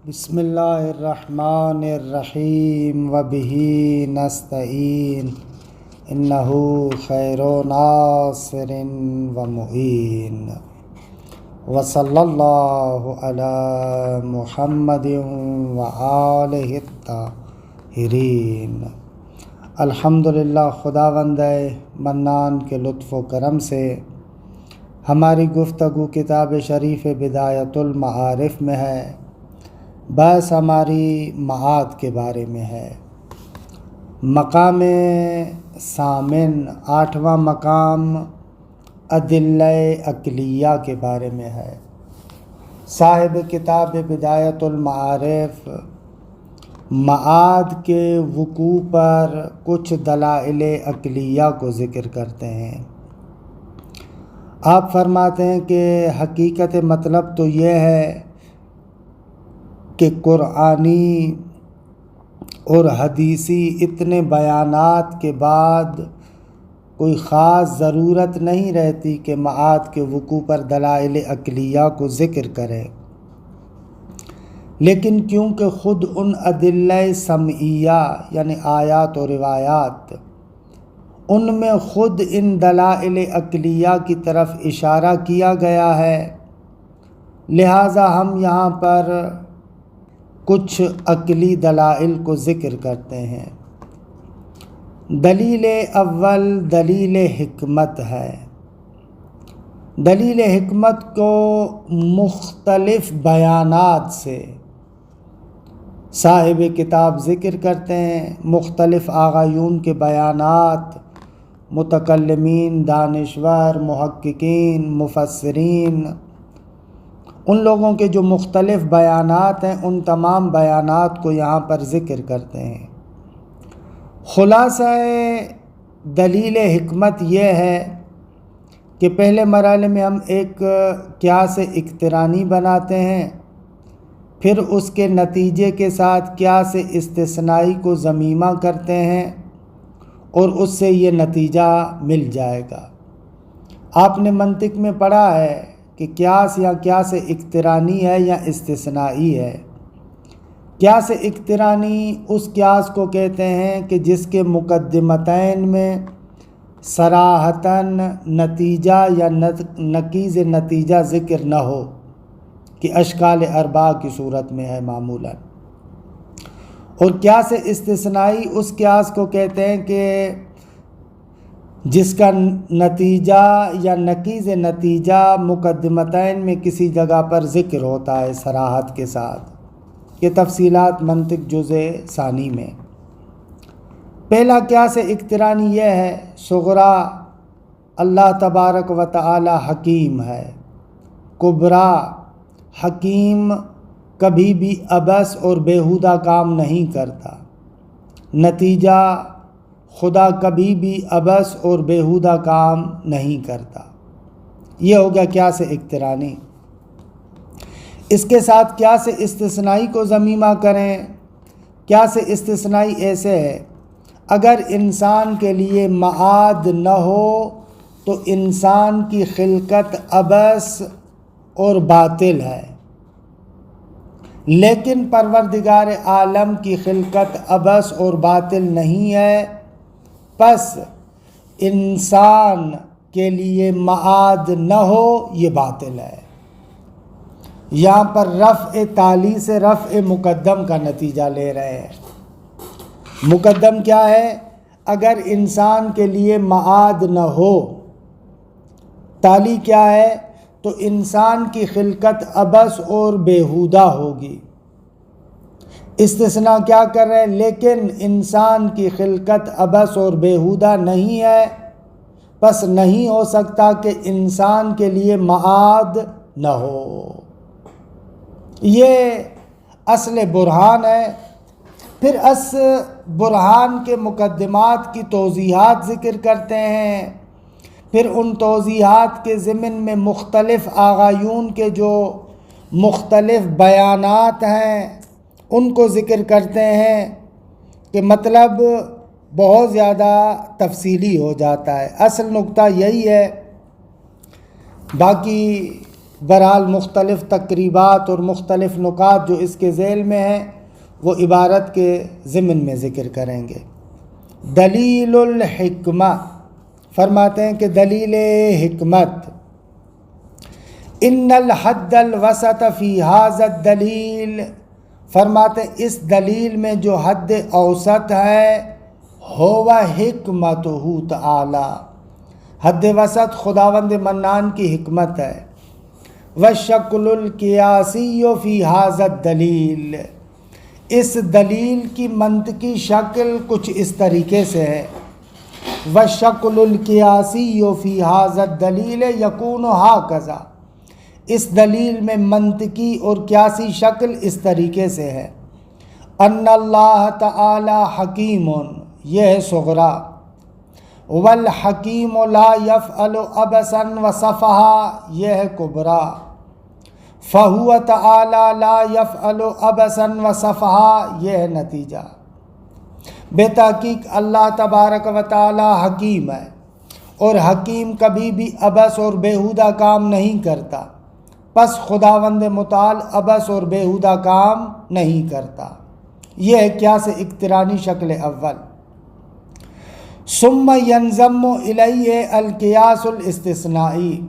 بسم اللہ الرحمن الرحیم وبہ نستعین انہ خیر ناصر ومعین وصلی اللہ علی محمد وآلہ الطاہرین۔ الحمدللہ، خداوند منان کے لطف و کرم سے ہماری گفتگو کتاب شریف بدایت المعارف میں ہے۔ بحث ہماری معاد کے بارے میں ہے۔ مقام ثامن، 8واں مقام ادلہ عقلیہ کے بارے میں ہے۔ صاحب کتاب بدایت المعارف معاد کے وقوع پر کچھ دلائل عقلیہ کو ذکر کرتے ہیں۔ آپ فرماتے ہیں کہ حقیقت مطلب تو یہ ہے کہ قرآنی اور حدیثی اتنے بیانات کے بعد کوئی خاص ضرورت نہیں رہتی کہ معاد کے وقوع پر دلائل عقلیہ کو ذکر کرے، لیکن کیونکہ خود ان ادلہ سمعیہ یعنی آیات و روایات، ان میں خود ان دلائل عقلیہ کی طرف اشارہ کیا گیا ہے، لہٰذا ہم یہاں پر کچھ عقلی دلائل کو ذکر کرتے ہیں۔ دلیل اول دلیل حکمت ہے۔ دلیل حکمت کو مختلف بیانات سے صاحب کتاب ذکر کرتے ہیں۔ مختلف آغایون کے بیانات، متکلمین، دانشور، محققین، مفسرین، ان لوگوں کے جو مختلف بیانات ہیں، ان تمام بیانات کو یہاں پر ذکر کرتے ہیں۔ خلاصہ دلیل حکمت یہ ہے کہ پہلے مرحلے میں ہم ایک قیاس اقترانی بناتے ہیں، پھر اس کے نتیجے کے ساتھ قیاس استثنائی کو ضمیمہ کرتے ہیں اور اس سے یہ نتیجہ مل جائے گا۔ آپ نے منطق میں پڑھا ہے کہ قیاس یا قیاس اقترانی ہے یا استثنائی ہے۔ قیاس اقترانی اس قیاس کو کہتے ہیں کہ جس کے مقدمتین میں صراحتاً نتیجہ یا نقیض نتیجہ ذکر نہ ہو، کہ اشکال اربعہ کی صورت میں ہے معمولاً۔ اور قیاس استثنائی اس قیاس کو کہتے ہیں کہ جس کا نتیجہ یا نقیض نتیجہ مقدمتین میں کسی جگہ پر ذکر ہوتا ہے صراحت کے ساتھ۔ یہ تفصیلات منطق جزء ثانی میں۔ پہلا قیاس اقترانی یہ ہے، صغریٰ اللہ تبارک و تعالی حکیم ہے، کبریٰ حکیم کبھی بھی عبث اور بیہودہ کام نہیں کرتا، نتیجہ خدا کبھی بھی عبث اور بیہودہ کام نہیں کرتا۔ یہ ہو گیا قیاس اقترانی۔ اس کے ساتھ قیاس استثنائی کو ضمیمہ کریں۔ قیاس استثنائی ایسے ہے، اگر انسان کے لیے معاد نہ ہو تو انسان کی خلقت عبث اور باطل ہے، لیکن پروردگار عالم کی خلقت عبث اور باطل نہیں ہے، پس انسان کے لیے معاد نہ ہو یہ باطل ہے۔ یہاں پر رفع تالی سے رفع مقدم کا نتیجہ لے رہے ہیں۔ مقدم کیا ہے؟ اگر انسان کے لیے معاد نہ ہو، تالی کیا ہے؟ تو انسان کی خلقت عبث اور بیہودہ ہوگی۔ استثناء کیا کر رہے ہیں؟ لیکن انسان کی خلقت عبث اور بیہودہ نہیں ہے، پس نہیں ہو سکتا کہ انسان کے لیے معاد نہ ہو۔ یہ اصل برہان ہے۔ پھر اس برہان کے مقدمات کی توضیحات ذکر کرتے ہیں، پھر ان توضیحات کے ضمن میں مختلف آغایون کے جو مختلف بیانات ہیں ان کو ذکر کرتے ہیں، کہ مطلب بہت زیادہ تفصیلی ہو جاتا ہے۔ اصل نقطہ یہی ہے، باقی بہرحال مختلف تقریبات اور مختلف نکات جو اس کے ذیل میں ہیں وہ عبارت کے ضمن میں ذکر کریں گے۔ دلیل الحکمہ، فرماتے ہیں کہ دلیل حکمت، ان الحد الوسط فی ھذا الدلیل، فرماتے ہیں اس دلیل میں جو حد اوسط ہے، ہو حکمتہ تعالی، حد وسط خداوند منان کی حکمت ہے۔ والشکل القیاسی فی ھذا الدلیل، اس دلیل کی منطقی شکل کچھ اس طریقے سے ہے۔ والشکل القیاسی فی ھذا الدلیل یکون ھکذا، اس دلیل میں منطقی اور قیاسی شکل اس طریقے سے ہے۔ ان اللہ تعالی حکیم، یہ ہے صغریٰ، والحکیم لا یفعل عبثا وسفہا، یہ ہے کبریٰ، فہو تعالی لا یفعل عبثا وسفہا، یہ ہے نتیجہ۔ بے تحقیق اللہ تبارک و تعالی حکیم ہے، اور حکیم کبھی بھی عبث اور بیہودہ کام نہیں کرتا، پس خداوند متعال عبث اور بیہودہ کام نہیں کرتا۔ یہ ہے قیاس اقترانی شکل اول۔ ثم ینضم الیہ القیاس الاستثنائی،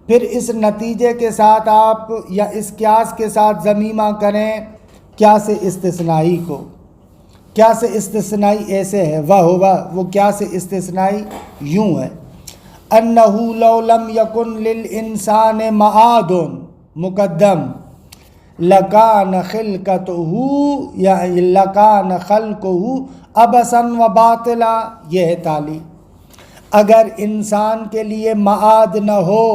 پھر اس نتیجے کے ساتھ آپ یا اس قیاس کے ساتھ ضمیمہ کریں قیاس استثنائی کو۔ قیاس استثنائی ایسے ہے، وہ قیاس استثنائی یوں ہے، انہ لو لم یکن للانسان معاد مقدم لکان خلقتہ یا لکان خلقہ عبثا و باطلا، یہ ہے تالی، اگر انسان کے لیے معاد نہ ہو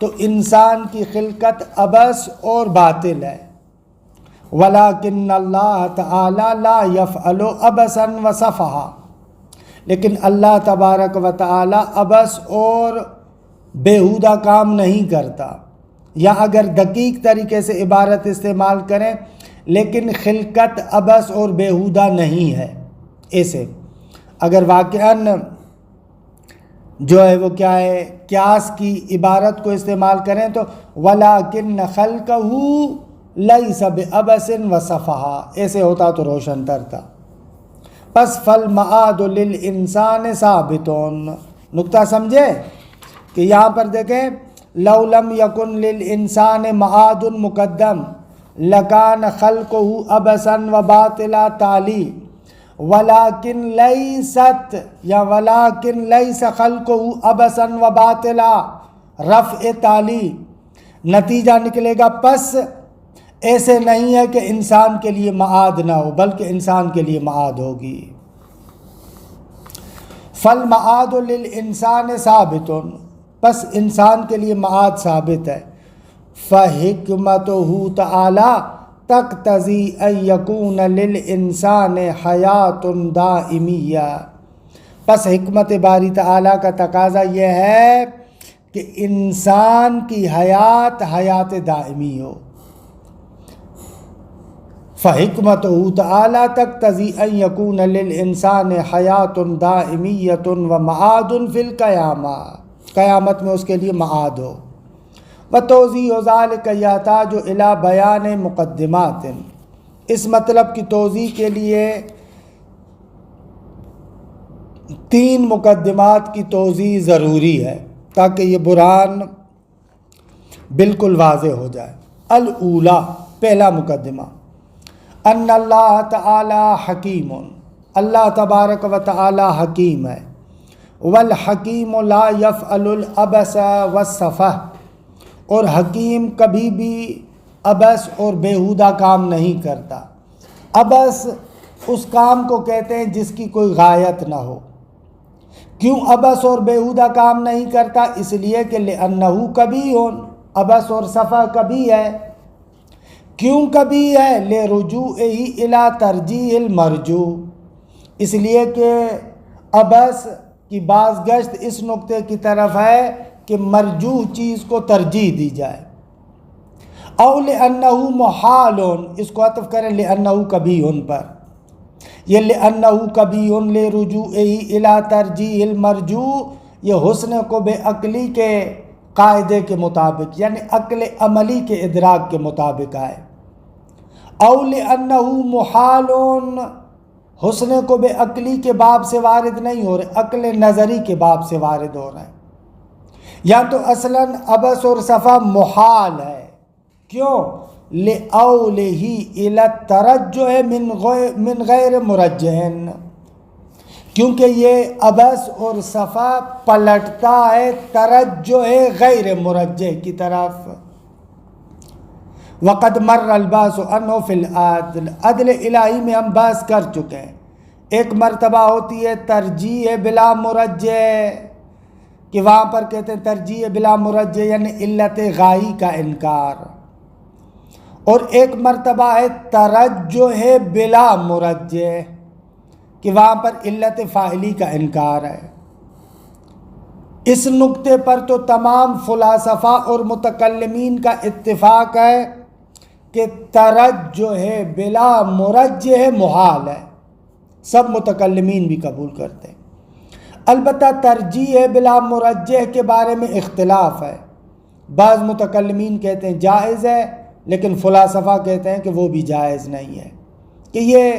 تو انسان کی خلقت عبث اور باطل ہے۔ ولیکن اللہ تعالی لا یفعل عبثا و سفہا، لیکن اللہ تبارک و تعالی عبث اور بیہودہ کام نہیں کرتا، یا اگر دقیق طریقے سے عبارت استعمال کریں لیکن خلقت عبث اور بیہودہ نہیں ہے، ایسے اگر واقعاً جو ہے وہ کیا ہے قیاس کی عبارت کو استعمال کریں تو وَلَٰكِنَّ خَلْقَهُ لَيْسَ بِعَبَثٍ وَسَفَہا، ایسے ہوتا تو روشن تر تھا۔ پس فَالْمَعَادُ لِلْإِنسَانِ ثَابِتٌ، نقطہ سمجھے کہ یہاں پر دیکھیں لَوْ لَمْ يَكُنْ لِلْإِنسَانِ مَعَادٌ مُقَدَّمٌ لَكَانَ خَلْقُهُ عَبَثًا وَبَاطِلًا تَعْلِي وَلَٰكِنْ لَيْسَتْ یا وَلَٰكِنْ لَيْسَ خَلْقُهُ عَبَثًا وَبَاطِلًا رفع تعلی، نتیجہ نکلے گا پس ایسے نہیں ہے کہ انسان کے لیے معاد نہ ہو، بلکہ انسان کے لیے معاد ہوگی۔ فَالْمَعَادُ لِلْإِنسَانِ ثَابِتٌ، پس انسان کے لیے معاد ثابت ہے۔ فَحِکْمَتُهُ تَعَالَى تقتضی ان یکون للانسان حیات دائمیہ، پس حکمت باری تعالیٰ کا تقاضا یہ ہے کہ انسان کی حیات دائمی ہو۔ فحکمتہ تعالیٰ تقتضی ان یکون للانسان حیات دائمیۃ ومعاد فی القیامہ، قیامت میں اس کے لیے معاد ہو۔ وتوضیح ذلک یحتاج الی بیان مقدمات، اس مطلب کی توضیح کے لیے 3 مقدمات کی توضیح ضروری ہے تاکہ یہ برہان بالکل واضح ہو جائے۔ الاولی، پہلا مقدمہ، ان اللہ تعالی حکیم، اللہ تبارک و تعالی حکیم ہے۔ والحکیم لا یفعل العبث والسفہ، اور حکیم کبھی بھی عبث اور بیہودہ کام نہیں کرتا۔ عبث اس کام کو کہتے ہیں جس کی کوئی غایت نہ ہو۔ کیوں عبث اور بیہودہ کام نہیں کرتا؟ اس لیے کہ لأنہ کبھی عبث اور سفہ کبھی ہے۔ کیوں کبھی ہے؟ لرجوعہ الی ترجیح المرجو، اس لیے کہ عبث کی بازگشت اس نقطے کی طرف ہے کہ مرجوح چیز کو ترجیح دی جائے۔ او لأنہ محال، اس کو عطف کریں لأنہ کبھی پر، یہ لأنہ کبھی لرجوعہ الی ترجیح المرجو، یہ حسن کو بے عقلی کے قاعدے کے مطابق، یعنی عقل عملی کے ادراک کے مطابق آئے۔ او لأنہ محال، حسن کو بے عقلی کے باب سے وارد نہیں ہو رہے، عقل نظری کے باب سے وارد ہو رہے ہیں۔ یا تو اصلاً عبث اور صفا محال ہے، کیوں؟ لأولہ الی الترجح من غیر مرجح، کیونکہ یہ عبث اور صفا پلٹتا ہے ترجح غیر مرجح کی طرف۔ وقد مر الباس عنہ فی العدل، عدل الہی میں ہم بحث کر چکے ہیں۔ ایک مرتبہ ہوتی ہے ترجیح بلا مرجح، کہ وہاں پر کہتے ہیں ترجیح بلا مرجح یعنی علت غائی کا انکار، اور ایک مرتبہ ہے ترجح بلا مرجح، کہ وہاں پر علت فاعلی کا انکار ہے۔ اس نقطے پر تو تمام فلاسفہ اور متکلمین کا اتفاق ہے کہ ترجح بلا مرجح محال ہے، سب متکلمین بھی قبول کرتے ہیں۔ البتہ ترجیح بلا مرجح کے بارے میں اختلاف ہے، بعض متکلمین کہتے ہیں جائز ہے، لیکن فلاسفہ کہتے ہیں کہ وہ بھی جائز نہیں ہے، کہ یہ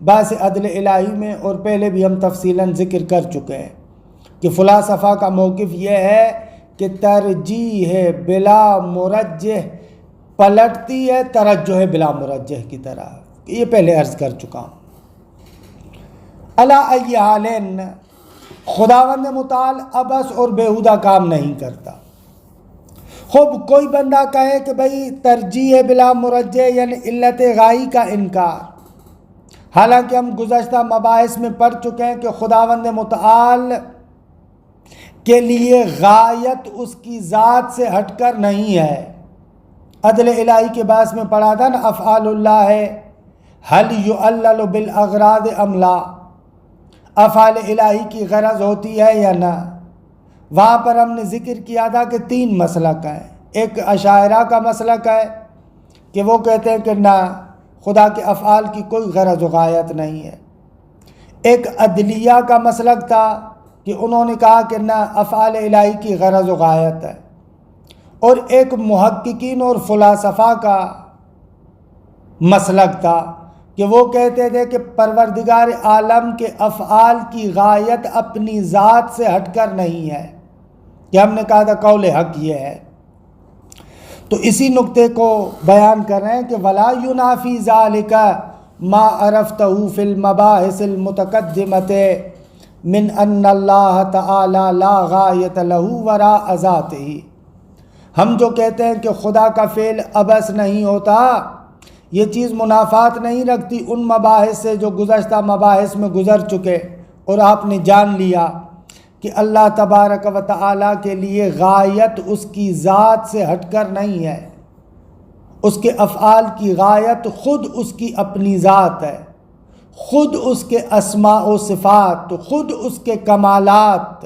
باعث عدل الہی میں، اور پہلے بھی ہم تفصیلاً ذکر کر چکے ہیں کہ فلاسفہ کا موقف یہ ہے کہ ترجیح بلا مرجح پلٹتی ہے ترجح بلا مرجح کی طرح، یہ پہلے عرض کر چکا ہوں۔ علی ای حال، خداوند متعال عبث اور بیہودہ کام نہیں کرتا۔ خوب کوئی بندہ کہے کہ بھئی ترجیح بلا مرجح یعنی علت غائی کا انکار، حالانکہ ہم گزشتہ مباحث میں پڑھ چکے ہیں کہ خداوند متعال کے لیے غایت اس کی ذات سے ہٹ کر نہیں ہے۔ عدل الہی کے باعث میں پڑھا تھا نا، افعال اللہ ہے حل یعلل بالاغراض ام لا، افعال الہی کی غرض ہوتی ہے یا نہ۔ وہاں پر ہم نے ذکر کیا تھا کہ 3 مسلک ہیں۔ ایک اشاعرہ کا مسلک ہے کہ وہ کہتے ہیں کہ نہ، خدا کے افعال کی کوئی غرض و غایت نہیں ہے۔ ایک عدلیہ کا مسلک تھا کہ انہوں نے کہا کہ نہ، افعال الہی کی غرض و غایت ہے۔ اور ایک محققین اور فلاسفہ کا مسلک تھا کہ وہ کہتے تھے کہ پروردگار عالم کے افعال کی غایت اپنی ذات سے ہٹ کر نہیں ہے، کہ ہم نے کہا تھا قول حق یہ ہے۔ تو اسی نقطے کو بیان کر رہے ہیں کہ ولا ینافی ذالک ما عرفتہ فی المباحث المتقدمۃ من ان اللہ تعالی لا غایت لہ وراء ذاتہ۔ ہم جو کہتے ہیں کہ خدا کا فعل عبث نہیں ہوتا، یہ چیز منافات نہیں رکھتی ان مباحث سے جو گزشتہ مباحث میں گزر چکے، اور آپ نے جان لیا کہ اللہ تبارک و تعالی کے لیے غایت اس کی ذات سے ہٹ کر نہیں ہے، اس کے افعال کی غایت خود اس کی اپنی ذات ہے، خود اس کے اسماء و صفات، خود اس کے کمالات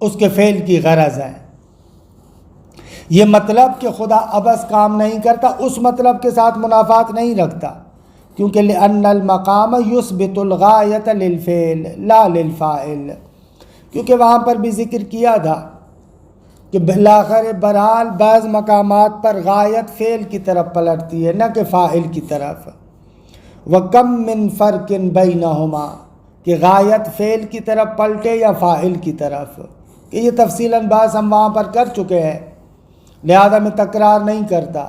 اس کے فعل کی غرض ہے۔ یہ مطلب کہ خدا عبث کام نہیں کرتا، اس مطلب کے ساتھ منافات نہیں رکھتا، کیونکہ لأن المقام یثبت الغایت للفعل لا للفاعل، کیونکہ وہاں پر بھی ذکر کیا تھا کہ بالآخر بہرحال بعض مقامات پر غایت فعل کی طرف پلٹتی ہے، نہ کہ فاعل کی طرف۔ وَكَم مِّن فَرْقٍ بَيْنَهُمَا، کہ غایت فعل کی طرف پلٹے یا فاعل کی طرف، کہ یہ تفصیلاً بحث ہم وہاں پر کر چکے ہیں، لہذا میں تکرار نہیں کرتا،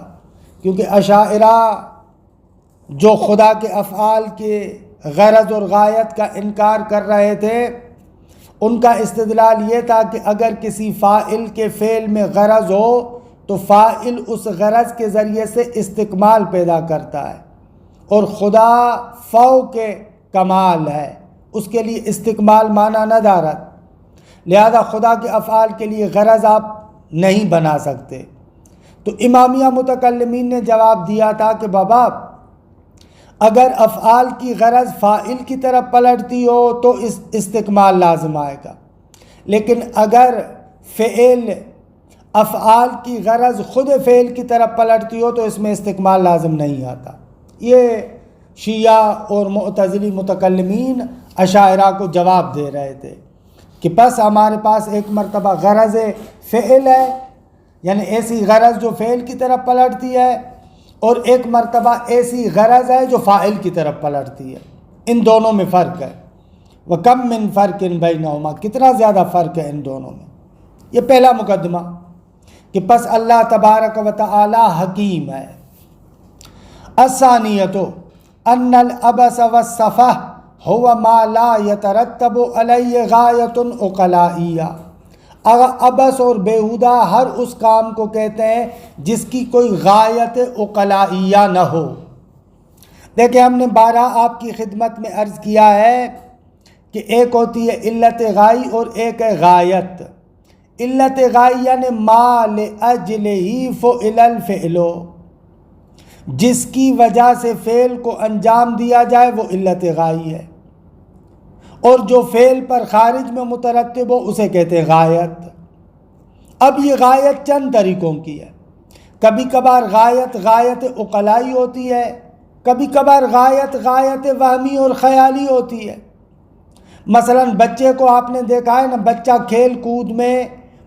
کیونکہ اشاعرہ جو خدا کے افعال کے غرض اور غایت کا انکار کر رہے تھے، ان کا استدلال یہ تھا کہ اگر کسی فاعل کے فعل میں غرض ہو تو فاعل اس غرض کے ذریعے سے استکمال پیدا کرتا ہے، اور خدا فوق کمال ہے، اس کے لیے استکمال معنی نہ دارت، لہذا خدا کے افعال کے لیے غرض آپ نہیں بنا سکتے۔ تو امامیہ متکلمین نے جواب دیا تھا کہ بابا، اگر افعال کی غرض فاعل کی طرف پلٹتی ہو تو استکمال لازم آئے گا، لیکن اگر فعل افعال کی غرض خود فعل کی طرف پلٹتی ہو تو اس میں استکمال لازم نہیں آتا۔ یہ شیعہ اور معتزلی متکلمین اشاعرہ کو جواب دے رہے تھے کہ بس ہمارے پاس ایک مرتبہ غرض فعل ہے، یعنی ایسی غرض جو فعل کی طرف پلٹتی ہے، اور ایک مرتبہ ایسی غرض ہے جو فاعل کی طرف پلٹتی ہے۔ ان دونوں میں فرق ہے۔ وَكَمْ مِنْ فَرْقٍ بَيْنَهُمَا، کتنا زیادہ فرق ہے ان دونوں میں۔ یہ پہلا مقدمہ کہ پس اللہ تبارک و تعالی حکیم ہے۔ الثانیۃ ان العبث والسفہ هو ما لا يترتب علیہ غایۃ عقلائیہ۔ عبث اور بیہودہ ہر اس کام کو کہتے ہیں جس کی کوئی غایت عقلائیہ نہ ہو۔ دیکھیں، ہم نے بارہ آپ کی خدمت میں عرض کیا ہے کہ ایک ہوتی ہے علت غائی اور ایک ہے غایت۔ علت غائی یعنی ما لأجلہ فعل الفعل، جس کی وجہ سے فعل کو انجام دیا جائے وہ علت غائی ہے، اور جو فعل پر خارج میں مترتب ہو اسے کہتے ہیں غایت۔ اب یہ غایت چند طریقوں کی ہے۔ کبھی کبھار غایت عقلائی ہوتی ہے، کبھی کبھار غایت وہمی اور خیالی ہوتی ہے۔ مثلا بچے کو آپ نے دیکھا ہے نا، بچہ کھیل کود میں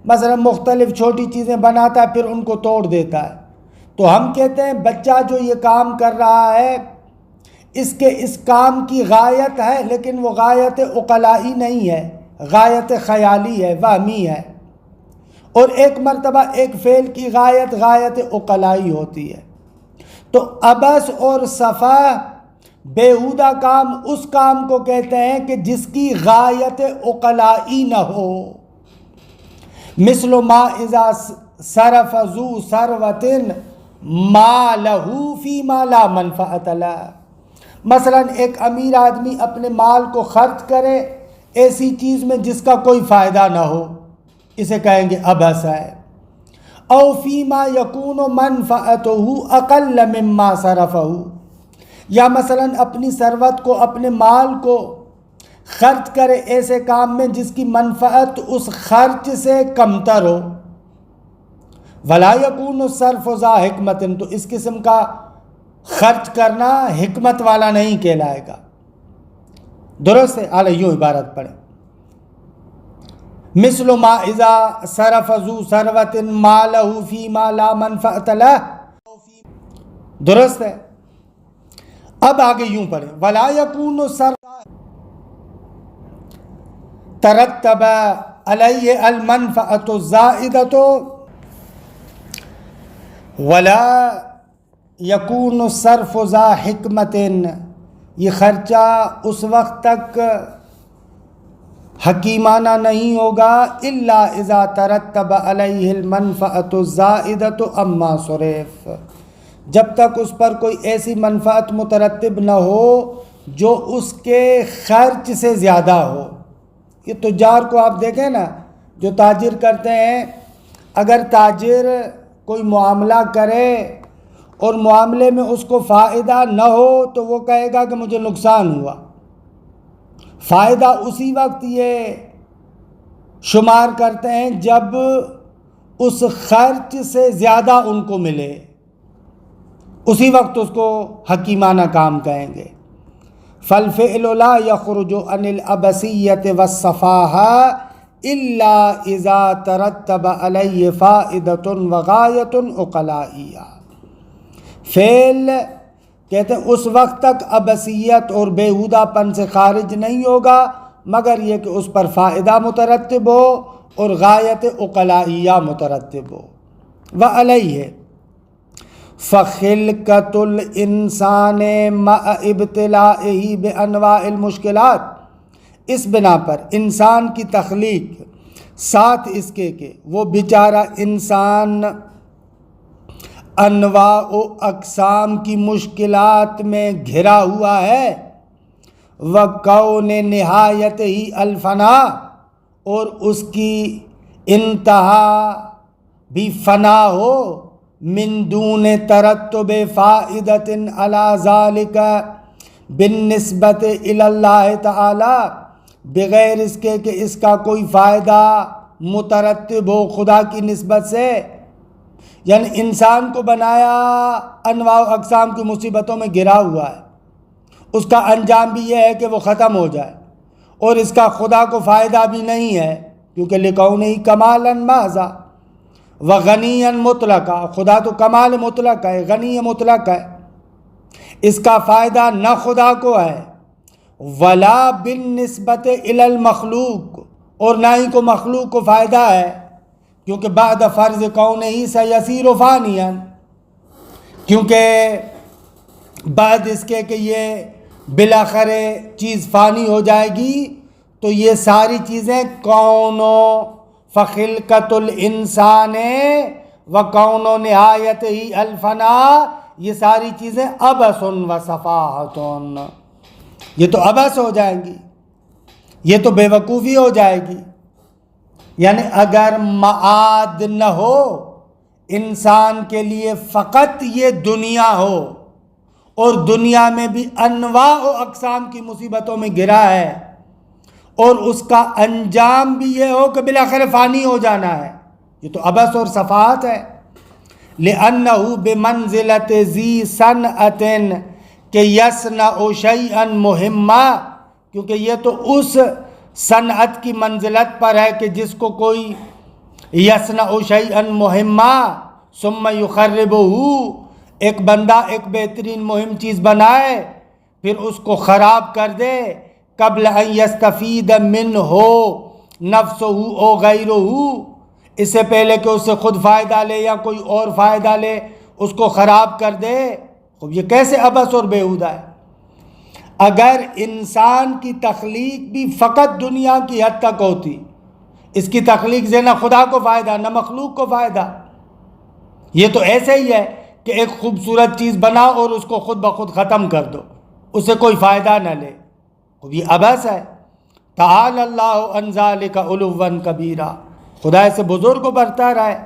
مثلا مختلف چھوٹی چیزیں بناتا ہے پھر ان کو توڑ دیتا ہے، تو ہم کہتے ہیں بچہ جو یہ کام کر رہا ہے اس کام کی غایت ہے، لیکن وہ غایت عقلائی نہیں ہے، غایت خیالی ہے، وہمی ہے۔ اور ایک مرتبہ ایک فعل کی غایت عقلائی ہوتی ہے۔ تو عبث اور سفہ بیہودہ کام اس کام کو کہتے ہیں کہ جس کی غایت عقلائی نہ ہو۔ مثل ما اذا صرف ذو ثروۃ مالہ فیما لا منفعۃ لہ۔ مثلا ایک امیر آدمی اپنے مال کو خرچ کرے ایسی چیز میں جس کا کوئی فائدہ نہ ہو، اسے کہیں گے عبث ہے۔ او فیما یکون منفعتہ اقل مما صرفہ، یا مثلا اپنی ثروت کو، اپنے مال کو خرچ کرے ایسے کام میں جس کی منفعت اس خرچ سے کمتر ہو۔ ولا یکون الصرف ذا حکمت، تو اس قسم کا خرچ کرنا حکمت والا نہیں کہلائے گا۔ درست ہے؟ اعلیٰ یوں عبارت پڑھیں، مثل ما اذا صرف ذو ثروۃ مالہ فیما لا منفعۃ لہ۔ درست ہے؟ اب آگے یوں پڑھیں، ولا یکون الصرف ترتب علیہ المنفعۃ الزائدۃ ولا یکون الصرف ذا حکمت، یہ خرچہ اس وقت تک حکیمانہ نہیں ہوگا الا اذا ترتب علیہ المنفعۃ الزائدۃ اما صرف، جب تک اس پر کوئی ایسی منفعت مترتب نہ ہو جو اس کے خرچ سے زیادہ ہو۔ یہ تجار کو آپ دیکھیں نا، جو تاجر کرتے ہیں، اگر تاجر کوئی معاملہ کرے اور معاملے میں اس کو فائدہ نہ ہو تو وہ کہے گا کہ مجھے نقصان ہوا۔ فائدہ اسی وقت یہ شمار کرتے ہیں جب اس خرچ سے زیادہ ان کو ملے، اسی وقت اس کو حکیمانہ کام کہیں گے۔ فالفعل لا یخرج عن العبثیۃ والسفاہۃ الا اذا ترتب علیہ فائدۃ وغایۃ عقلائیہ۔ فعل کہتے ہیں اس وقت تک عبثیت اور بیہودہ پن سے خارج نہیں ہوگا مگر یہ کہ اس پر فائدہ مترتب ہو اور غایت عقلائیہ مترتب ہو۔ وعلیہ فخلقۃ الانسان مع ابتلائہ بانواع المشکلات، اس بنا پر انسان کی تخلیق ساتھ اس کے کہ وہ بیچارہ انسان انواع و اقسام کی مشکلات میں گھرا ہوا ہے، وَكَوْنِ نہایت ہی الفنا، اور اس کی انتہا بھی فنا ہو، من دون ترتب فائدۃ علی ذالک بالنسبت الی اللہ تعالی، بغیر اس کے کہ اس کا کوئی فائدہ مترتب ہو خدا کی نسبت سے۔ یعنی انسان کو بنایا انواع و اقسام کی مصیبتوں میں گھرا ہوا ہے، اس کا انجام بھی یہ ہے کہ وہ ختم ہو جائے، اور اس کا خدا کو فائدہ بھی نہیں ہے، کیونکہ لکونہ کمالا محضا، وغنی مطلقہ، خدا تو کمال مطلق ہے، غنی مطلق ہے، اس کا فائدہ نہ خدا کو ہے، ولا بالنسبت الی المخلوق، اور نہ ہی کو مخلوق کو فائدہ ہے، کیونکہ بعد فرض کون ہی سیصیر فانیا، کیونکہ بعد اس کے کہ یہ بالآخر چیز فانی ہو جائے گی، تو یہ ساری چیزیں کون فخلقت الانسان و کون نہایت ہی الفنا، یہ ساری چیزیں عبث و سفاہۃ، یہ تو عبث ہو جائیں گی، یہ تو بے وقوفی ہو جائے گی۔ یعنی اگر معاد نہ ہو انسان کے لیے فقط یہ دنیا ہو، اور دنیا میں بھی انواع و اقسام کی مصیبتوں میں گرا ہے، اور اس کا انجام بھی یہ ہو کہ بالآخر فانی ہو جانا ہے، یہ تو عبث اور سفاہت ہے۔ لِأَنَّهُ بِمَنزِلَةِ ذِي صَنْعَةٍ کہ يَصْنَعُ شَيْئًا مُهِمًّا، کیونکہ یہ تو اس صنعت کی منزلت پر ہے کہ جس کو کوئی يَصْنَعُ شَيْئًا مُهِمًّا ثُمَّ يُخَرِّبُهُ، ایک بندہ ایک بہترین مہم چیز بنائے پھر اس کو خراب کر دے، قبل ان یستفید منہ نفسہ او غیرہ، اس سے پہلے کہ اس سے خود فائدہ لے یا کوئی اور فائدہ لے، اس کو خراب کر دے، خب یہ کیسے عبث اور بیہودہ ہے؟ اگر انسان کی تخلیق بھی فقط دنیا کی حد تک ہوتی، اس کی تخلیق سے نہ خدا کو فائدہ نہ مخلوق کو فائدہ، یہ تو ایسے ہی ہے کہ ایک خوبصورت چیز بناؤ اور اس کو خود بخود ختم کر دو، اس سے کوئی فائدہ نہ لے، خب یہ عبث ہے۔ تعالی اللہ عن ذلک علوا کبیرا، خدا سے بزرگ و برتر ہے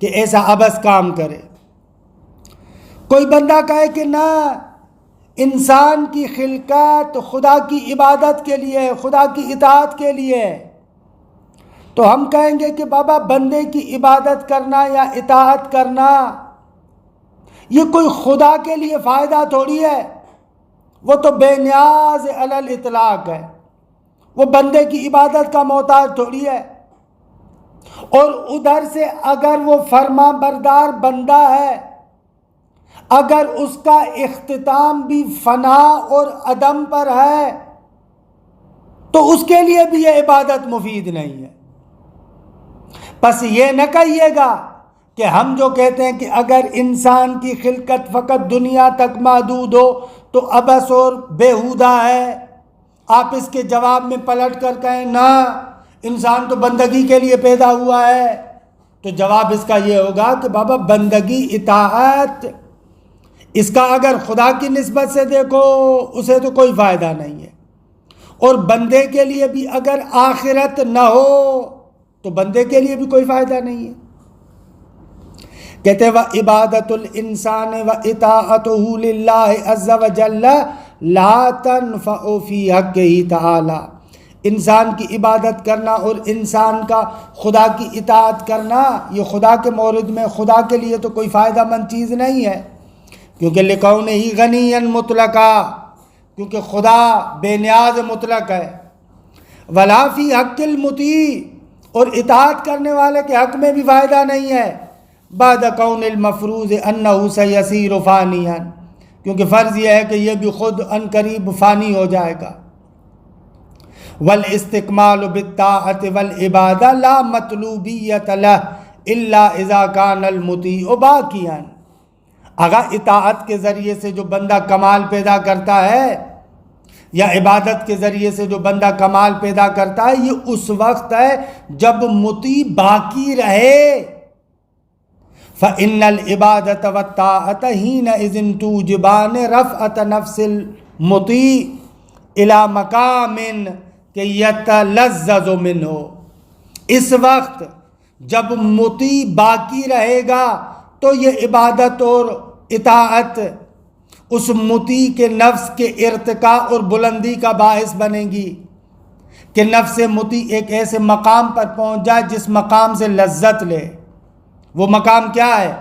کہ ایسا عبث کام کرے۔ کوئی بندہ کہے کہ نہ، انسان کی خلقت خدا کی عبادت کے لیے، خدا کی اطاعت کے لیے، تو ہم کہیں گے کہ بابا بندے کی عبادت کرنا یا اطاعت کرنا یہ کوئی خدا کے لیے فائدہ تھوڑی ہے، وہ تو بے نیاز علی الاطلاق ہے، وہ بندے کی عبادت کا محتاج تھوڑی ہے۔ اور ادھر سے اگر وہ فرما بردار بندہ ہے، اگر اس کا اختتام بھی فنا اور عدم پر ہے، تو اس کے لیے بھی یہ عبادت مفید نہیں ہے۔ پس یہ نہ کہیے گا کہ ہم جو کہتے ہیں کہ اگر انسان کی خلقت فقط دنیا تک محدود ہو تو عبث اور بیہودہ ہے، آپ اس کے جواب میں پلٹ کر کہیں نہ، انسان تو بندگی کے لیے پیدا ہوا ہے، تو جواب اس کا یہ ہوگا کہ بابا بندگی اطاعت اس کا اگر خدا کی نسبت سے دیکھو اسے تو کوئی فائدہ نہیں ہے، اور بندے کے لیے بھی اگر آخرت نہ ہو تو بندے کے لیے بھی کوئی فائدہ نہیں ہے۔ کہتے ہیں وَعِبَادَةُ الْإِنسَانِ وَإِطَاعَتُهُ لِلَّهِ عَزَّ وَجَلَّ لَا تَنْفَعُ فِي حَقِّهِ تَعَالَى، انسان کی عبادت کرنا اور انسان کا خدا کی اطاعت کرنا یہ خدا کے مورد میں خدا کے لیے تو کوئی فائدہ مند چیز نہیں ہے، کیونکہ لِكَوْنِهِ غَنِيًّا مُطْلَقًا، کیونکہ خدا بے نیاز مطلق ہے، وَلَا فِي حَقِّ الْمُطِیعِ، اور اطاعت کرنے والے کے حق میں بھی فائدہ نہیں ہے، بعد کون المفروض انہ سیصیر فانیا، کیونکہ فرض یہ ہے کہ یہ بھی خود ان قریب فانی ہو جائے گا۔ والاستکمال بالطاعۃ والعبادہ لا مطلوبیۃ لہ الا اذا کان المطیع باقیا، اگر اطاعت کے ذریعے سے جو بندہ کمال پیدا کرتا ہے یا عبادت کے ذریعے سے جو بندہ کمال پیدا کرتا ہے، یہ اس وقت ہے جب مطیع باقی رہے۔ فَإِنَّ الْعِبَادَةَ وَالطَّاعَةَ حِينَئِذٍ تُوجِبَانِ رَفْعَةَ نَفْسِ الْمُطِیعِ إِلَى مَقَامٍ کہ یتلذذ منہ، اس وقت جب مطیع باقی رہے گا تو یہ عبادت اور اطاعت اس مطیع کے نفس کے ارتقاء اور بلندی کا باعث بنے گی کہ نفس مطیع ایک ایسے مقام پر پہنچ جائے جس مقام سے لذت لے۔ وہ مقام کیا ہے؟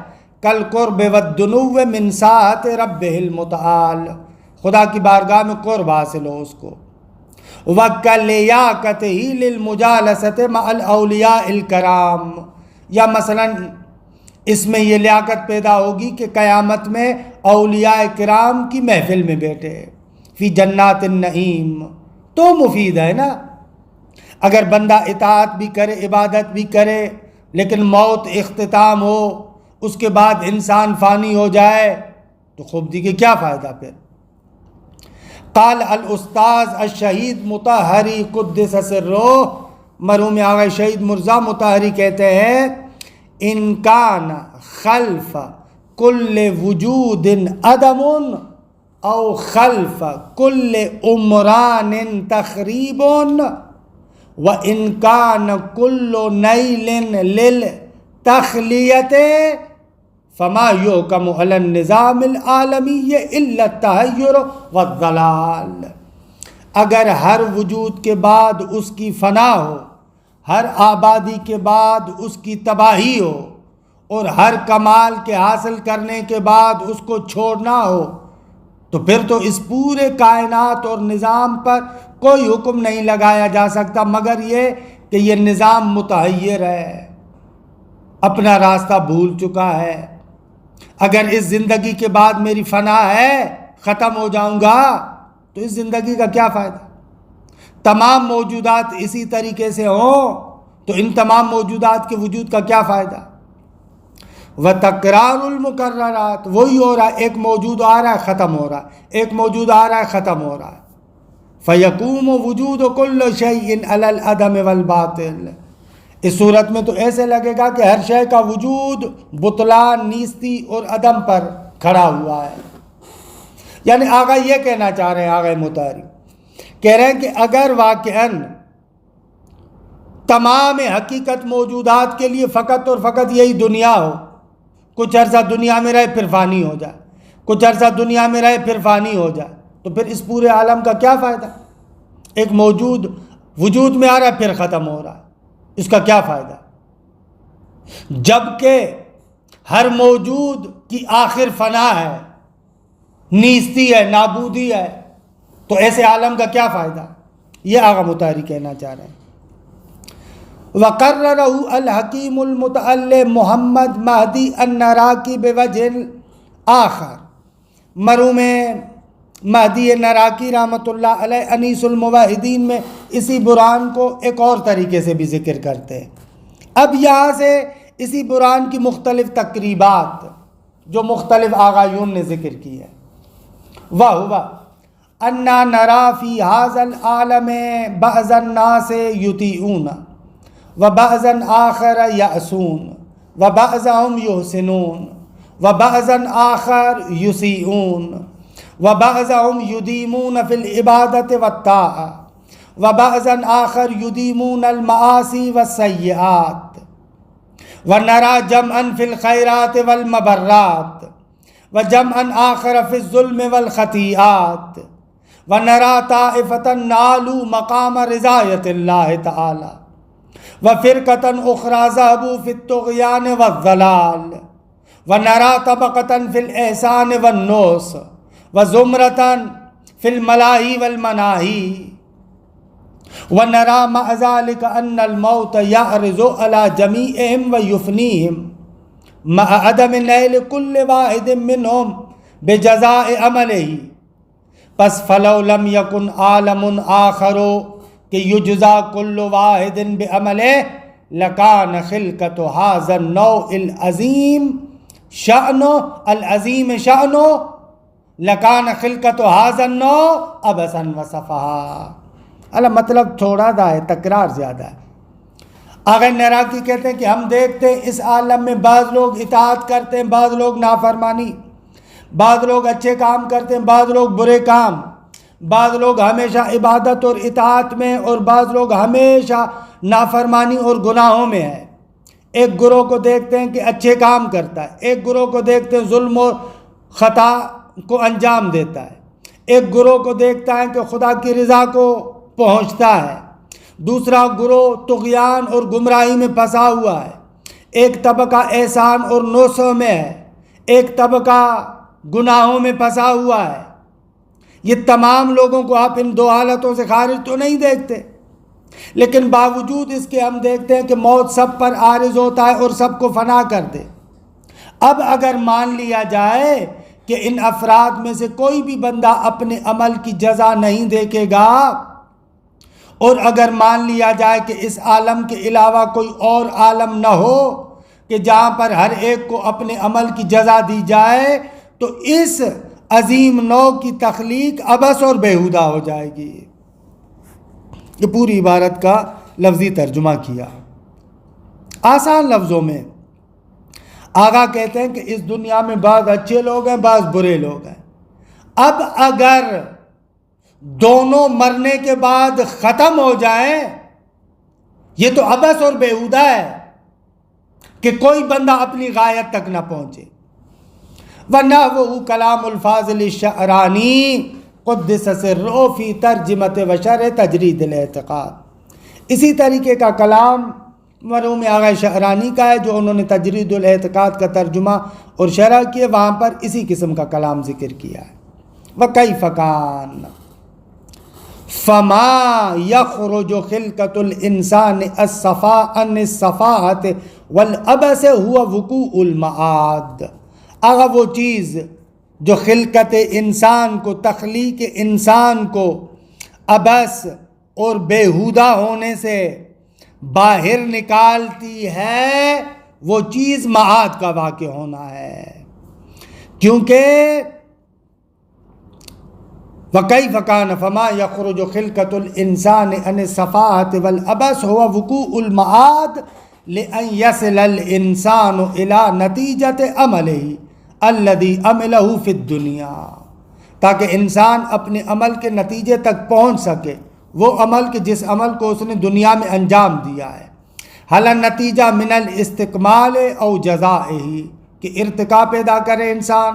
کل قرب والدنو من ساعت ربہ المتعال، خدا کی بارگاہ میں قرب حاصل ہو اس کو، وَكَلِيَاقَتِهِ لِلْمُجَالَسَةِ مَعَ الْأَوْلِيَاءِ الْكَرَامِ، یا مثلا اس میں یہ لیاقت پیدا ہوگی کہ قیامت میں اولیاء کرام کی محفل میں بیٹھے فی جنات النعیم، تو مفید ہے نا۔ اگر بندہ اطاعت بھی کرے، عبادت بھی کرے، لیکن موت اختتام ہو، اس کے بعد انسان فانی ہو جائے تو خوب دی کہ کیا فائدہ پھر۔ قال الاستاذ الشہید مطہری قدس سرہ، مرحوم آغا شہید مرزا مطہری کہتے ہیں ان کان خلف کل وجود عدم او خلف کل عمران تخریب وان کان کل نیل للتخلیۃ فما یحکم علی النظام العالمی الا التحیر والضلال۔ اگر ہر وجود کے بعد اس کی فنا ہو، ہر آبادی کے بعد اس کی تباہی ہو، اور ہر کمال کے حاصل کرنے کے بعد اس کو چھوڑنا ہو، تو پھر تو اس پورے کائنات اور نظام پر کوئی حکم نہیں لگایا جا سکتا مگر یہ کہ یہ نظام متحیر ہے، اپنا راستہ بھول چکا ہے۔ اگر اس زندگی کے بعد میری فنا ہے، ختم ہو جاؤں گا، تو اس زندگی کا کیا فائدہ؟ تمام موجودات اسی طریقے سے ہوں تو ان تمام موجودات کے وجود کا کیا فائدہ؟ وَتَكْرَارُ الْمُكَرَّرَاتِ، وہی ہو رہا ہے، ایک موجود آ رہا ہے ختم ہو رہا ہے، ایک موجود آ رہا ہے ختم ہو رہا ہے۔ فَيَقُومُ وُجُودُ كُلِّ شَيْءٍ عَلَى الْعَدَمِ وَالْبَاطِلِ، اس صورت میں تو ایسے لگے گا کہ ہر شے کا وجود بطلان، نیستی اور عدم پر کھڑا ہوا ہے۔ یعنی آقا یہ کہنا چاہ رہے ہیں، آقا مطہری کہہ رہے ہیں کہ اگر واقعاً تمام حقیقت موجودات کے لیے فقط اور فقط یہی دنیا ہو، کچھ عرصہ دنیا میں رہے پھر فانی ہو جائے، کچھ عرصہ دنیا میں رہے پھر فانی ہو جائے، تو پھر اس پورے عالم کا کیا فائدہ؟ ایک موجود وجود میں آ رہا ہے پھر ختم ہو رہا ہے، اس کا کیا فائدہ؟ جبکہ ہر موجود کی آخر فنا ہے، نیستی ہے، نابودی ہے، تو ایسے عالم کا کیا فائدہ؟ یہ آقا مطہری کہنا چاہ رہے ہیں۔ وَقَرَّرَهُ الحکیم المتعلی محمد مہدی النراکی بوجہ آخر، مرحوم مہدی نراکی رحمۃ اللہ علیہ انیس الموحدین میں اسی برہان کو ایک اور طریقے سے بھی ذکر کرتے ہیں۔ اب یہاں سے اسی برہان کی مختلف تقریبات جو مختلف آغایون نے ذکر کی ہے، وَهُوَ أَنَّا نَرَى فِي هَذَا الْعَالَمِ بَعْضَ النَّاسِ يُطِيعُونَ وَبَعْضًا آخَرَ يَعْصُونَ وَبَعْضَهُمْ يُحْسِنُونَ وَبَعْضًا آخَرَ يُسِيئُونَ وَبَعْضَهُمْ يُدِيمُونَ فِي الْعِبَادَةِ وَالطَّاعَةِ وَبَعْضًا آخَرَ يُدِيمُونَ الْمَعَاصِي وَالسَّيِّئَاتِ وَنَرَى جَمْعًا فِي الْخَيْرَاتِ وَالْمَبَرَّاتِ وَجَمْعًا آخَرَ فِي الظُّلْمِ وَالْخَطِيئَاتِ وَنَرَى طَائِفَةً نَالُوا مَقَامَ رِضَایَةِ اللَّهِ تَعَالَى وَفِرْقَةً أُخْرَى ذَهَبُوا فِي الطُّغْيَانِ وَالضَّلَالِ وَنَرَى طَبَقَةً فِي الْإِحْسَانِ وَالنُّصْحِ وَزُمْرَةً فِي الْمَلَاهِ وَالْمَنَاهِي وَنَرَى مَعَ ذَلِكَ أَنَّ الْمَوْتَ يَعْرِضُ عَلَى جَمِيعِهِمْ وَيُفْنِيهِمْ مع عدم نيل كل واحد منهم بجزاء عمله، پس فلو لم يكن عالم آخر کہ يجزى كل واحد بعمله لكان خلقة هذا النوع العظيم شأنه لكان خلقة هذا النوع عبثا وسفها۔ مطلب تھوڑا دا ہے، تکرار زیادہ ہے۔ آغا نراکی کہتے ہیں کہ ہم دیکھتے ہیں اس عالم میں بعض لوگ اطاعت کرتے ہیں، بعض لوگ نافرمانی، بعض لوگ اچھے کام کرتے ہیں، بعض لوگ برے کام، بعض لوگ ہمیشہ عبادت اور اطاعت میں اور بعض لوگ ہمیشہ نافرمانی اور گناہوں میں ہیں۔ ایک گروہ کو دیکھتے ہیں کہ اچھے کام کرتا ہے، ایک گروہ کو دیکھتے ہیں ظلم اور خطا کو انجام دیتا ہے، ایک گروہ کو دیکھتا ہے کہ خدا کی رضا کو پہنچتا ہے، دوسرا گروہ طغیان اور گمراہی میں پھنسا ہوا ہے، ایک طبقہ احسان اور نوسوں میں ہے، ایک طبقہ گناہوں میں پھنسا ہوا ہے۔ یہ تمام لوگوں کو آپ ان دو حالتوں سے خارج تو نہیں دیکھتے، لیکن باوجود اس کے ہم دیکھتے ہیں کہ موت سب پر عارض ہوتا ہے اور سب کو فنا کر دے۔ اب اگر مان لیا جائے کہ ان افراد میں سے کوئی بھی بندہ اپنے عمل کی جزا نہیں دیکھے گا، اور اگر مان لیا جائے کہ اس عالم کے علاوہ کوئی اور عالم نہ ہو کہ جہاں پر ہر ایک کو اپنے عمل کی جزا دی جائے، تو اس عظیم نوع کی تخلیق عبث اور بیہودہ ہو جائے گی۔ یہ پوری عبارت کا لفظی ترجمہ کیا آسان لفظوں میں۔ آقا کہتے ہیں کہ اس دنیا میں بعض اچھے لوگ ہیں، بعض برے لوگ ہیں۔ اب اگر دونوں مرنے کے بعد ختم ہو جائیں، یہ تو عبث اور بیہودہ ہے کہ کوئی بندہ اپنی غایت تک نہ پہنچے۔ وَنَحْوُهُ كَلَامُ الْفَاضِلِ الشَّعْرَانِي قُدِّسَ سِرُّهُ فِي تَرْجِمَةِ وَشَرْحِ تَجْرِيدِ الْاعْتِقَاد۔ اسی طریقے کا کلام مرحوم آغا شعرانی کا ہے، جو انہوں نے تجرید الاعتقاد کا ترجمہ اور شرح کیے، وہاں پر اسی قسم کا کلام ذکر کیا ہے۔ وَكَيْفَ كَانَ فَمَا يَخْرُجُ خِلْقَةُ الْإِنسَانِ الصَّفَاءَ عَنِ الصَّفَاءَةِ وَالْعَبَثِ هُوَ وُقُوعُ الْمَعَادِ۔ آغا وہ چیز جو خلقت انسان کو، تخلیق انسان کو عبث اور بیہودہ ہونے سے باہر نکالتی ہے، وہ چیز معاد کا واقع ہونا ہے، کیونکہ وَكَيْفَ كَانَ فَمَا يَخْرُجُ خِلْقَةُ الْإِنسَانِ عَنِ الصَّفَاءَةِ وَالْعَبَثِ هُوَ وُقُوعُ الْمَعَادِ لِأَنْ يَصِلَ الْإِنسَانُ إِلَى نَتِيجَةِ عَمَلِهِ الَّذِي عَمِلَهُ فِي الدُّنْيَا، تاکہ انسان اپنے عمل کے نتیجے تک پہنچ سکے، وہ عمل کہ جس عمل کو اس نے دنیا میں انجام دیا ہے۔ حل النتیجہ من الاستکمال او جزائہ، کہ ارتقا پیدا کرے انسان،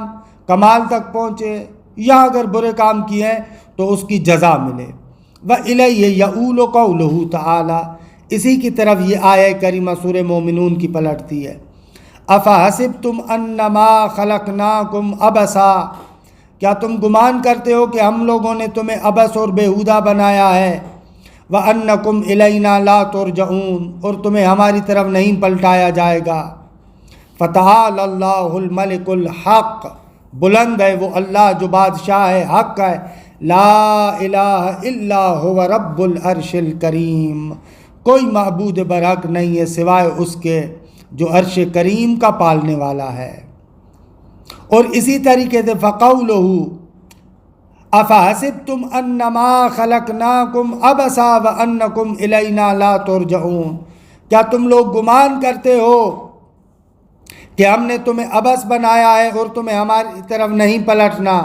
کمال تک پہنچے، یا اگر برے کام کیے ہیں تو اس کی جزا ملے۔ وَإِلَيْهِ يَؤُولُ قَوْلُهُ تَعَالَى، اسی کی طرف یہ آیہ کریمہ سورہ مومنون کی پلٹتی ہے۔ أَفَحَسِبْتُمْ أَنَّمَا خَلَقْنَاكُمْ عَبَثًا، کیا تم گمان کرتے ہو کہ ہم لوگوں نے تمہیں عبث اور بیہودہ بنایا ہے؟ وَأَنَّكُمْ إِلَيْنَا لَا تُرْجَعُونَ، اور تمہیں ہماری طرف نہیں پلٹایا جائے گا۔ فَتَعَالَى اللَّهُ الْمَلِكُ الْحَقُّ، بلند ہے وہ اللہ جو بادشاہ ہے، حق ہے۔ لا الہ الا هو رب العرش الکریم، کوئی معبود برحق نہیں ہے سوائے اس کے جو عرش کریم کا پالنے والا ہے۔ اور اسی طریقے سے فَقَوْلُهُ أَفَحَسِبْتُمْ أَنَّمَا خَلَقْنَاكُمْ عَبَثًا وَأَنَّكُمْ إِلَيْنَا لَا تُرْجَعُونَ، کیا تم لوگ گمان کرتے ہو کہ ہم نے تمہیں عبث بنایا ہے اور تمہیں ہماری طرف نہیں پلٹنا؟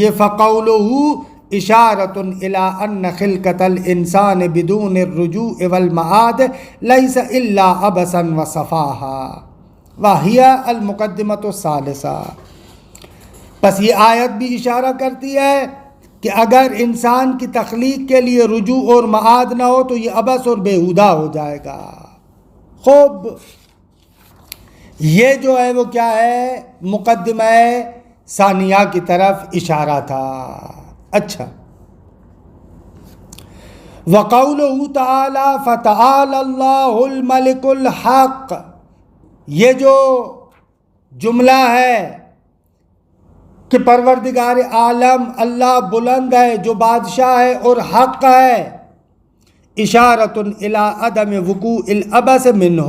یہ فَقَوْلُهُ اشارۃ الی ان خلقۃ الانسان بدون الرجوع والمعاد لیس الا عبثا وصفاہا وہی المقدمۃ الثالثہ۔ پس یہ آیت بھی اشارہ کرتی ہے کہ اگر انسان کی تخلیق کے لیے رجوع اور معاد نہ ہو تو یہ عبث اور بیہودہ ہو جائے گا۔ خوب، یہ جو ہے وہ کیا ہے؟ مقدمہ ثانیہ کی طرف اشارہ تھا۔ اچھا، وَقَوْلُهُ تَعَالَى فَتَعَالَى اللَّهُ الْمَلِكُ الْحَقُّ، یہ جو جملہ ہے کہ پروردگار عالم اللہ بلند ہے جو بادشاہ ہے اور حق ہے، اشارۃ الی عدم وقوع العبث منہ،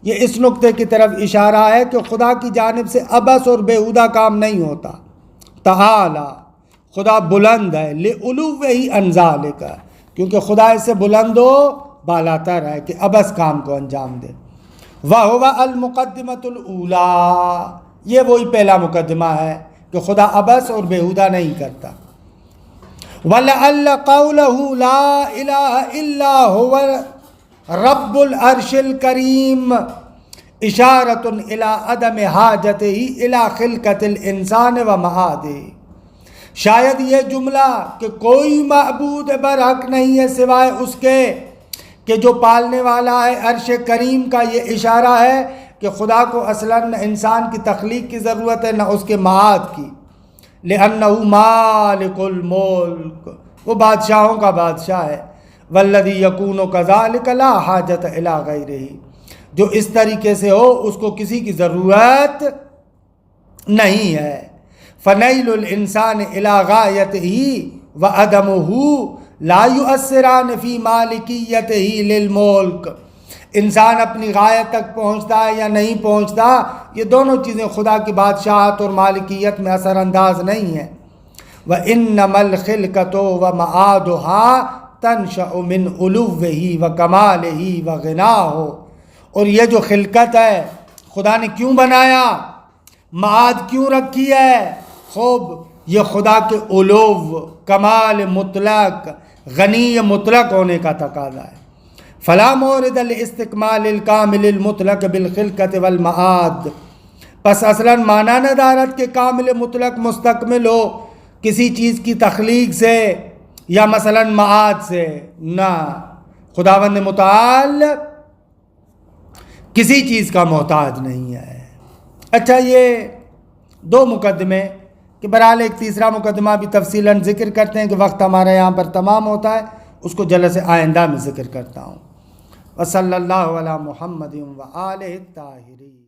یہ اس نقطے کی طرف اشارہ ہے کہ خدا کی جانب سے عبث اور بیہودہ کام نہیں ہوتا۔ تعالی، خدا بلند ہے، لعلوہ عن ذالک، کیونکہ خدا اس سے بلند و بالاتر ہے کہ عبث کام کو انجام دے۔ وَهُوَ الْمُقَدِّمَةُ الْأُولَى، یہ وہی پہلا مقدمہ ہے کہ خدا عبث اور بیہودہ نہیں کرتا۔ وَلَعَلَّ قَوْلَهُ لَا إِلَهَ إِلَّا هُوَ رَبُّ الْعَرْشِ الْكَرِيمِ اشارۃ الی عدم حاجتہ الی خلقۃ الانسان ومعادہ، شاید یہ جملہ کہ کوئی معبود برحق نہیں ہے سوائے اس کے کہ جو پالنے والا ہے عرش کریم کا، یہ اشارہ ہے کہ خدا کو اصلاً نہ انسان کی تخلیق کی ضرورت ہے نہ اس کے معاد کی، لأنہ مالک الملک، وہ بادشاہوں کا بادشاہ ہے، والذی یکون کذالک لا حاجت الی غیرہ، جو اس طریقے سے ہو اس کو کسی کی ضرورت نہیں ہے۔ فنیل الانسان الی غایتہ وعدمہ لا یؤثران فی مالکیتہ للملک، انسان اپنی غایت تک پہنچتا ہے یا نہیں پہنچتا، یہ دونوں چیزیں خدا کی بادشاہت اور مالکیت میں اثر انداز نہیں ہیں۔ وَإِنَّمَا الْخِلْقَةُ وَمَعَادُهَا تَنْشَأُ مِنْ عُلُوِّهِ وَكَمَالِهِ وَغِنَاهُ، اور یہ جو خلقت ہے خدا نے کیوں بنایا، معاد کیوں رکھی ہے؟ خوب یہ خدا کے علو، کمال مطلق، غنی مطلق ہونے کا تقاضا ہے۔ فلا مورد الاستکمال الکامل المطلق بالخلقت والمعاد، پس اصلاً معنی ندارت کہ کامل مطلق مستکمل ہو کسی چیز کی تخلیق سے یا مثلاً معاد سے، نہ، خداوند متعال کسی چیز کا محتاج نہیں ہے۔ اچھا، یہ دو مقدمے کہ بہرحال ایک تیسرا مقدمہ بھی تفصیلاً ذکر کرتے ہیں کہ وقت ہمارا یہاں پر تمام ہوتا ہے، اس کو جلسہ آئندہ میں ذکر کرتا ہوں۔ وصلی اللہ علی محمد و آلہ الطاہرین۔